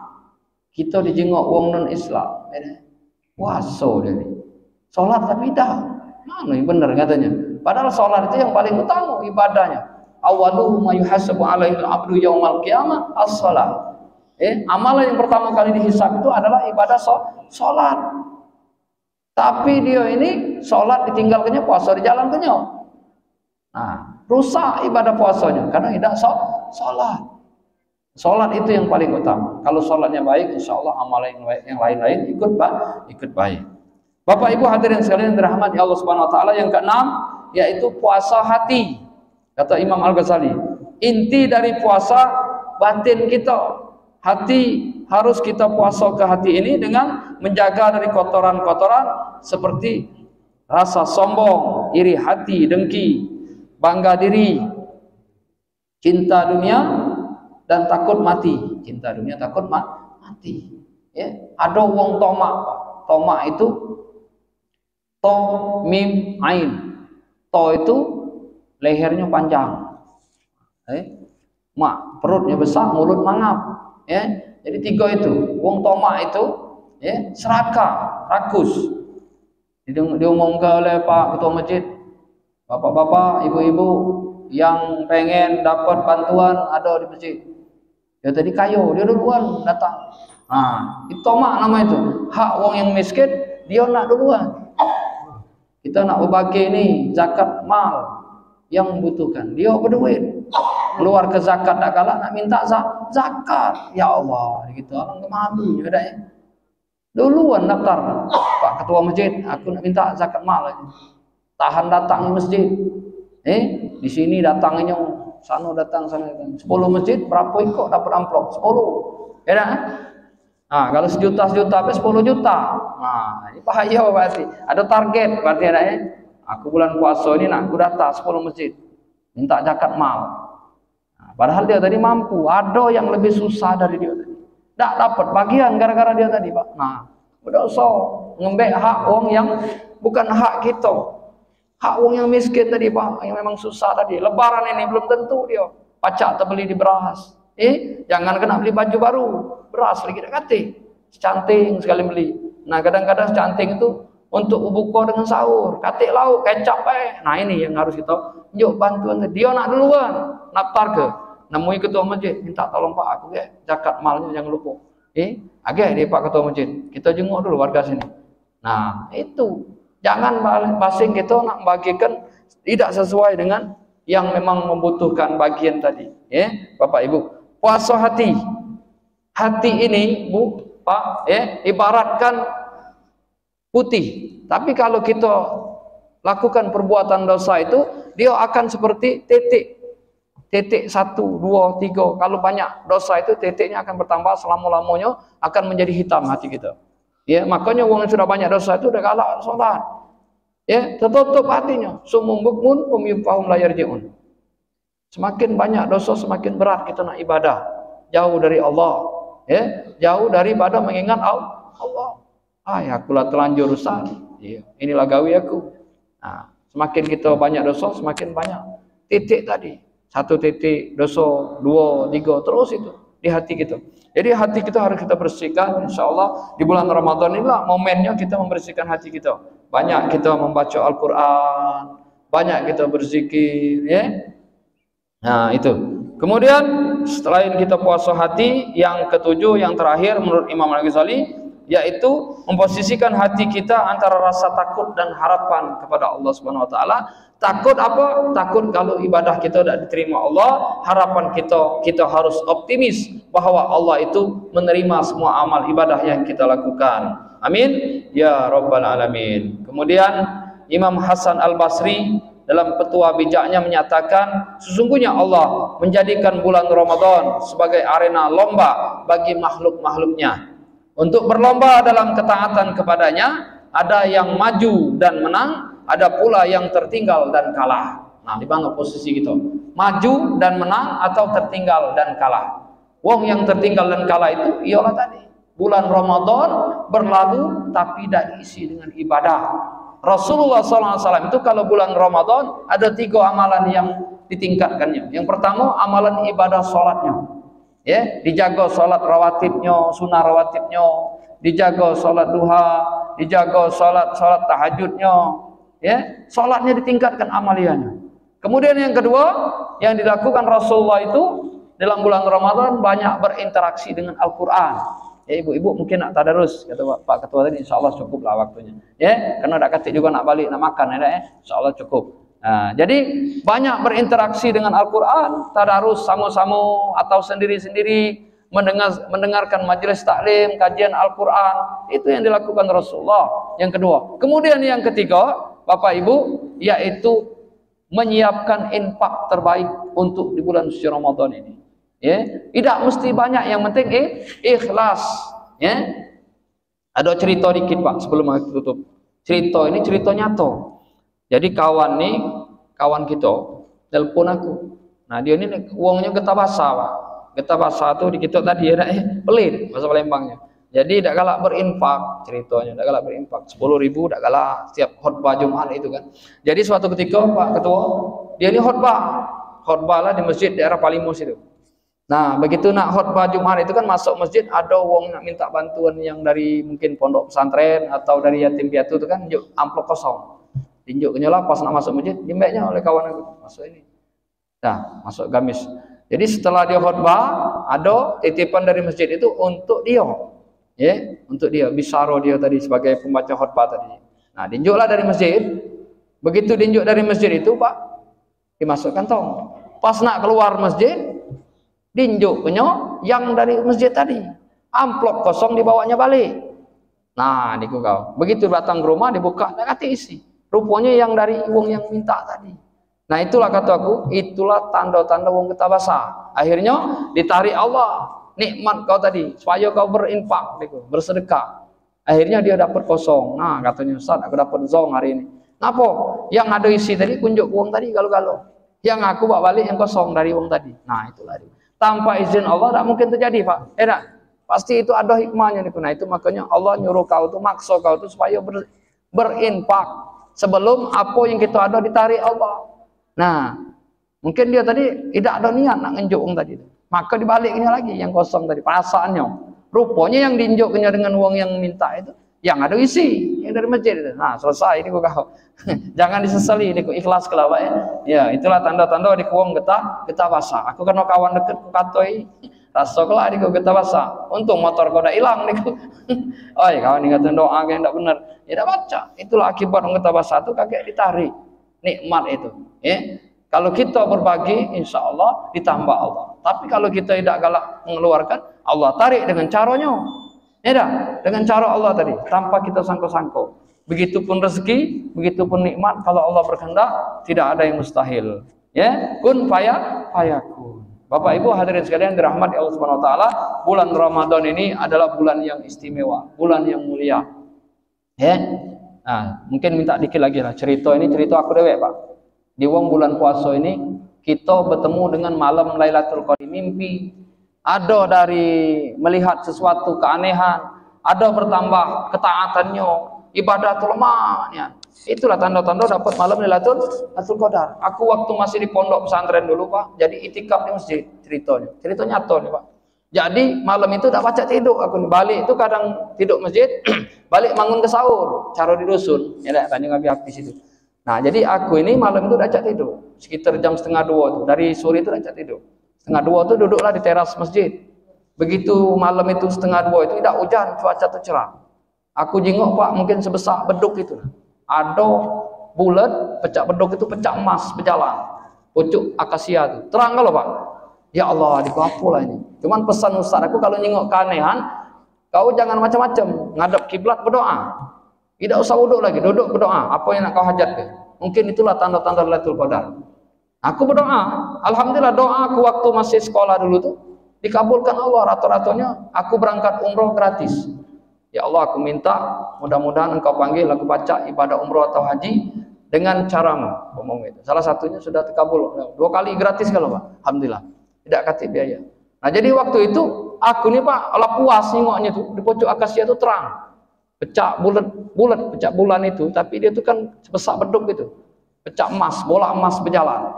Kita dijenguk wong non Islam. Puasa dia ni. Solat tapi dah. Mana yang benar katanya? Padahal solat itu yang paling utama ibadahnya. Awaluhu ma yuhasabu alaihi al-'abdu yaumal qiyamah as-shalah. Amalan yang pertama kali dihisab itu adalah ibadah solat. Tapi dia ini solat ditinggalkannya puasa di jalan kenyang. Rusak ibadah puasanya karena tidak solat. Solat itu yang paling utama. Kalau solatnya baik, insya Allah amalan yang lain-lain ikut baik. Bapak Ibu hadirin sekalian dirahmati Allah Subhanahu Wa Taala, yang keenam yaitu puasa hati. Kata Imam Al-Ghazali, inti dari puasa batin kita. Hati harus kita puasa ke hati ini dengan menjaga dari kotoran-kotoran seperti rasa sombong, iri hati, dengki, bangga diri, cinta dunia dan takut mati. Cinta dunia, takut mati. Ada wong tomak. Tomak itu to mim ain. To itu lehernya panjang. Perutnya besar, mulut mangap. Jadi 3 itu. Wong tomak itu serakah, rakus. Diumumkan oleh Pak Ketua Masjid, bapak-bapak, ibu-ibu yang pengen dapat bantuan ada di masjid. Dia tadi kayu, dia duluan datang. Itu tomak nama itu. Hak wong yang miskin dia nak duluan. Kita nak berbagi ni zakat mal yang membutuhkan. Dia berduit. Keluar ke zakat tak kalah nak minta zakat. Ya Allah, gitu orang kemalunya dah. Duluan daftar, Pak Ketua Masjid, aku nak minta zakat mal. Tahan datang ke masjid. Di sini datangnya, sana datang, sana datang. 10 masjid, berapa ikut dapat amplop? 10. Ya kan? Nah, kalau sejuta, 10 juta. Nah, ini bahaya berarti. Ada target berarti ada ya. Aku bulan puasa ini nak aku data 10 masjid. Minta zakat mal. Nah, padahal dia tadi mampu. Ada yang lebih susah dari dia tadi. Tak dapat bagian gara-gara dia tadi, Pak. Nah, udah ngembek hak orang yang bukan hak kita. Hak orang yang miskin tadi, Pak, yang memang susah tadi. Lebaran ini belum tentu dia pacak terbeli di beras. Jangan kena beli baju baru, beras lagi tak kate. Secanting sekali beli. Nah, kadang-kadang secanting itu untuk buka dengan sahur, katik lauk, kecap Nah, ini yang harus kita yuk bantuan. Dia nak duluan, naftar ke. Nemui ketua masjid, minta tolong Pak, aku ya zakat malnya jangan lupa. Agak dia Pak ketua masjid. Kita jenguk dulu warga sini. Nah, itu. Jangan basing kita nak bagikan tidak sesuai dengan yang memang membutuhkan bagian tadi. Bapak Ibu, puasa hati. Hati ini, Bu, Pak, ibaratkan putih. Tapi kalau kita lakukan perbuatan dosa itu, dia akan seperti titik 1, 2, 3. Kalau banyak dosa itu titiknya akan bertambah, selama-lamanya akan menjadi hitam hati kita. Makanya orang yang sudah banyak dosa itu udah galak sholat. Tertutup hatinya. Sumum bukmun umyufahum la yarji'un. Semakin banyak dosa semakin berat kita nak ibadah. Jauh dari Allah. Jauh daripada mengingat Allah. Akulah telanjur rusak. Inilah gawi aku. Nah, semakin kita banyak dosa semakin banyak titik tadi. 1 titik dosa, 2, 3, terus itu di hati kita. Jadi hati kita harus kita bersihkan. InsyaAllah di bulan Ramadan inilah momennya kita membersihkan hati kita. Banyak kita membaca Al-Quran, banyak kita berzikir. Nah, itu. Kemudian selain kita puasa hati, yang ketujuh, yang terakhir menurut Imam Al-Ghazali, yaitu memposisikan hati kita antara rasa takut dan harapan kepada Allah Subhanahu wa taala. Takut apa? Takut kalau ibadah kita tidak diterima Allah. Harapan kita harus optimis bahwa Allah itu menerima semua amal ibadah yang kita lakukan. Amin ya rabbal alamin. Kemudian Imam Hasan Al-Basri dalam petua bijaknya menyatakan, sesungguhnya Allah menjadikan bulan Ramadan sebagai arena lomba bagi makhluk-makhluknya untuk berlomba dalam ketaatan kepadanya. Ada yang maju dan menang, ada pula yang tertinggal dan kalah. Nah, di mana posisi kita? Maju dan menang atau tertinggal dan kalah? Wong yang tertinggal dan kalah itu ialah tadi bulan Ramadan berlalu tapi tidak diisi dengan ibadah. Rasulullah SAW itu kalau bulan Ramadan ada 3 amalan yang ditingkatkannya. Yang pertama amalan ibadah sholatnya. Dijaga sholat rawatibnya, sunnah rawatibnya, dijaga sholat duha, dijaga sholat tahajudnya. Sholatnya ditingkatkan amaliannya. Kemudian yang kedua yang dilakukan Rasulullah itu dalam bulan Ramadan banyak berinteraksi dengan Al-Quran. Ibu-ibu mungkin nak tadarus, kata Pak Ketua tadi, insyaAllah cukup lah waktunya. Karena nak katik juga nak balik, nak makan, insyaAllah cukup. Nah, jadi banyak berinteraksi dengan Al-Quran, tadarus sama-sama atau sendiri-sendiri, mendengarkan majelis taklim, kajian Al-Quran. Itu yang dilakukan Rasulullah. Yang kedua. Kemudian yang ketiga, Bapak Ibu, yaitu menyiapkan infak terbaik untuk di bulan suci Ramadan ini. Tidak mesti banyak, yang penting ikhlas. Ada cerita dikit Pak sebelum aku tutup. Cerita ini cerita nyata. Jadi kawan kita telepon aku. Nah, dia ini uangnya getah basah Pak. Getah basah tuh di kita tadi pelit bahasa Palembangnya. Jadi tidak galak berinfak ceritanya, tidak galak berinfak. 10.000 tidak galak setiap khutbah Jumat itu kan. Jadi suatu ketika Pak Ketua, dia ini khutbah lah di masjid daerah Palimus itu. Nah, begitu nak khutbah Jumat itu kan masuk masjid, ada wong nak minta bantuan yang dari mungkin pondok pesantren atau dari yatim piatu itu kan, amplop kosong. Tinjuknya lah pas nak masuk masjid, dimbeknya oleh kawan aku, masuk ini. Nah, masuk gamis. Jadi setelah dia khutbah, ada titipan dari masjid itu untuk dia. Untuk dia, bisaro dia tadi sebagai pembaca khutbah tadi. Nah, dinjuklah dari masjid. Begitu dinjuk dari masjid itu, Pak, dimasukkan tong. Pas nak keluar masjid, dinjuknya yang dari masjid tadi. Amplop kosong dibawanya balik. Nah, dikau. Begitu datang ke rumah dibuka, tak kata isi. Rupanya yang dari uang yang minta tadi. Nah itulah kata aku, itulah tanda-tanda wong ketabasa. Akhirnya ditarik Allah nikmat kau tadi supaya kau berinfak, bersedekah. Akhirnya dia dapat kosong. Nah katanya Ustaz, aku dapat zong hari ini. Ngapa? Yang ada isi tadi kunjuk uang tadi galau-galau. Yang aku bawa balik yang kosong dari uang tadi. Nah itulah dia. Tanpa izin Allah tak mungkin terjadi, Pak. Tak? Pasti itu ada hikmahnya. Nah itu makanya Allah nyuruh kau tuh, maksa kau tuh supaya berinfak sebelum apa yang kita ada ditarik Allah. Nah, mungkin dia tadi tidak ada niat nak ngenjuk uang tadi. Maka dibaliknya lagi yang kosong tadi, perasaannya. Rupanya yang diinjuknya dengan uang yang minta itu yang ada isi, yang dari masjid itu. Nah, selesai ini kau. Jangan disesali ini kau, ikhlas kelawak ya. Ya, itulah tanda-tanda di uang getah basah. Aku kan kawan deket katoi. Rasa kelak di kau getah basah. Untung motor kau dah hilang nih kau. Oi, kawan ingatkan doa yang tidak benar. Ya dah baca. Itulah akibat orang getah basah itu kakek ditarik nikmat itu. Ya. Kalau kita berbagi, insya Allah ditambah Allah. Tapi kalau kita tidak galak mengeluarkan, Allah tarik dengan caranya. Ya dah, dengan cara Allah tadi, tanpa kita sangko-sangko. Begitupun rezeki, begitupun nikmat. Kalau Allah berkehendak, tidak ada yang mustahil. Ya, kun fayakun. Bapak Ibu hadirin sekalian dirahmati Allah Subhanahu Wa Taala, bulan Ramadan ini adalah bulan yang istimewa, bulan yang mulia. Ya, nah mungkin minta dikit lagi lah cerita ini, cerita aku dewek Pak. Di bulan puasa ini kita bertemu dengan malam Lailatul Qadar, mimpi. Ada dari melihat sesuatu keanehan, ada bertambah ketaatannya, ibadatul lemahnya. Itulah tanda-tanda dapat malam Lailatul Qadar. Aku waktu masih di pondok pesantren dulu Pak, jadi itikaf di masjid ceritanya. Cerita nyata nih Pak. Jadi malam itu tak baca tidur aku nih. Balik itu kadang tidur masjid, balik bangun ke sahur, cara di dusun. Ya dah banyak habis itu. Nah, jadi aku ini malam itu tak tidur. Sekitar jam 1:30 tuh. Dari sore itu tak tidur. 1:30 itu duduklah di teras masjid. Begitu malam itu 1:30 itu tidak hujan, cuaca itu cerah. Aku jengok Pak, mungkin sebesar beduk itu. Ada bulat, pecah beduk itu pecah emas berjalan. Pucuk akasia itu. Terang kalau Pak. Ya Allah, di apa lah ini. Cuman pesan Ustaz aku kalau jengok keanehan, kau jangan macam-macam, ngadap kiblat berdoa. Tidak usah wuduk lagi, duduk berdoa. Apa yang nak kau hajatkan? Mungkin itulah tanda-tanda Lailatul Qadar. Aku berdoa, alhamdulillah doa aku waktu masih sekolah dulu tuh dikabulkan Allah. Rata-ratanya aku berangkat umroh gratis. Ya Allah, aku minta mudah-mudahan engkau panggil aku baca ibadah umroh atau haji dengan caramu. Ngomong itu. Salah satunya sudah terkabul. 2 kali gratis kalau Pak. Alhamdulillah. Tidak katib biaya. Nah jadi waktu itu aku nih Pak, Allah puas nengoknya tuh di pucuk akasia itu terang. Pecah bulat pecah bulan itu, tapi dia itu kan sebesar beduk itu. Pecah emas, bola emas berjalan.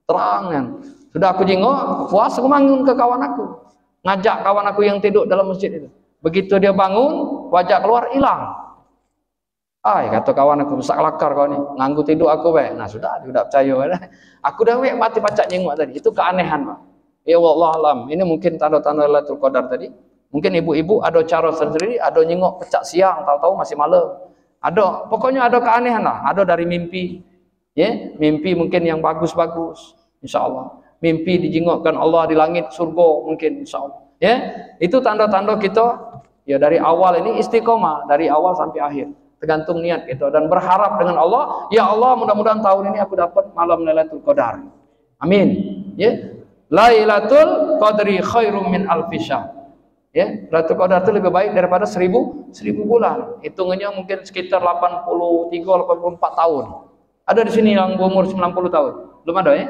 Terang kan. Sudah aku jengok, puas aku bangun ke kawan aku. Ngajak kawan aku yang tidur dalam masjid itu. Begitu dia bangun, wajah keluar hilang. Kata kawan aku, besar lakar kau ni, nganggu tidur aku Nah sudah, dia sudah percaya. Aku dah mati pacak jengok tadi. Itu keanehan Pak. Ya Allah alam, ini mungkin tanda-tanda Lailatul Qadar tadi. Mungkin ibu-ibu ada cara sendiri, ada nyengok pecak siang, tahu-tahu masih malam. Ada, pokoknya ada keanehan lah. Ada dari mimpi, ya, mimpi mungkin yang bagus-bagus, insya Allah. Mimpi dijengokkan Allah di langit surga, mungkin insya Allah. Ya, itu tanda-tanda kita. Ya dari awal ini istiqomah, dari awal sampai akhir. Tergantung niat kita dan berharap dengan Allah. Ya Allah, mudah-mudahan tahun ini aku dapat malam Lailatul Qadar. Amin. Ya, Lailatul Qadri khairum min alfi syahr. Ya, Lailatul Qadar itu lebih baik daripada 1000 bulan. Hitungannya mungkin sekitar 83-84 tahun. Ada di sini yang berumur 90 tahun. Belum ada ya?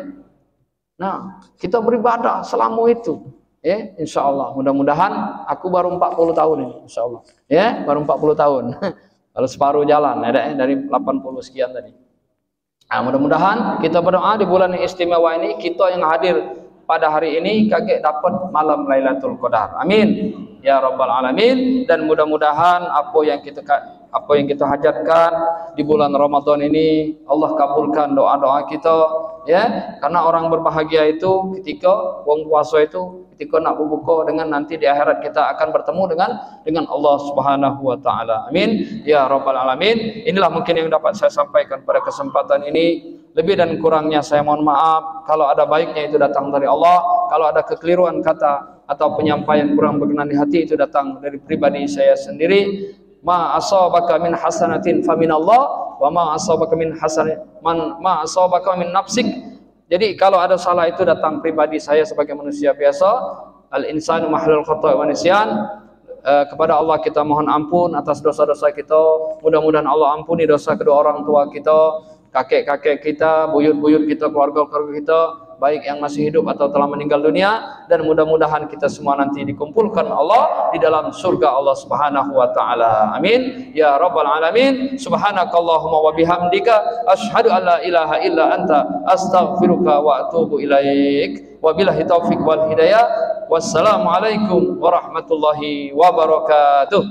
Nah, kita beribadah selama itu. Ya, insya Allah. Mudah-mudahan aku baru 40 tahun ini, insya Allah. Ya, baru 40 tahun. Kalau separuh jalan, ada dari 80 sekian tadi. Nah, mudah-mudahan kita berdoa di bulan yang istimewa ini, kita yang hadir pada hari ini kakek dapat malam Lailatul Qadar. Amin ya rabbal alamin. Dan mudah-mudahan apa yang kita hajatkan di bulan Ramadan ini Allah kabulkan doa-doa kita ya. Karena orang berbahagia itu ketika wong puasa itu ketika nak berbuka dengan nanti di akhirat kita akan bertemu dengan Allah Subhanahu wa taala. Amin ya rabbal alamin. Inilah mungkin yang dapat saya sampaikan pada kesempatan ini. Lebih dan kurangnya saya mohon maaf. Kalau ada baiknya itu datang dari Allah. Kalau ada kekeliruan kata atau penyampaian kurang berkenan di hati itu datang dari pribadi saya sendiri. ma asabaka min hasanatin faminallah wa ma asabaka min ma asabaka min nafsik. Jadi kalau ada salah itu datang pribadi saya sebagai manusia biasa. Al-insanu mahlul khata' wa nisyan. Kepada Allah kita mohon ampun atas dosa-dosa kita. Mudah-mudahan Allah ampuni dosa kedua orang tua kita, kakek-kakek kita, buyut-buyut kita, keluarga-keluarga kita, baik yang masih hidup atau telah meninggal dunia, dan mudah-mudahan kita semua nanti dikumpulkan Allah di dalam surga Allah Subhanahu wa taala. Amin ya rabbal alamin. Subhanakallahumma wa bihamdika asyhadu an la ilaha illa anta astaghfiruka wa atubu ilaik. Wabillahi taufik wal hidayah. Wassalamualaikum warahmatullahi wabarakatuh.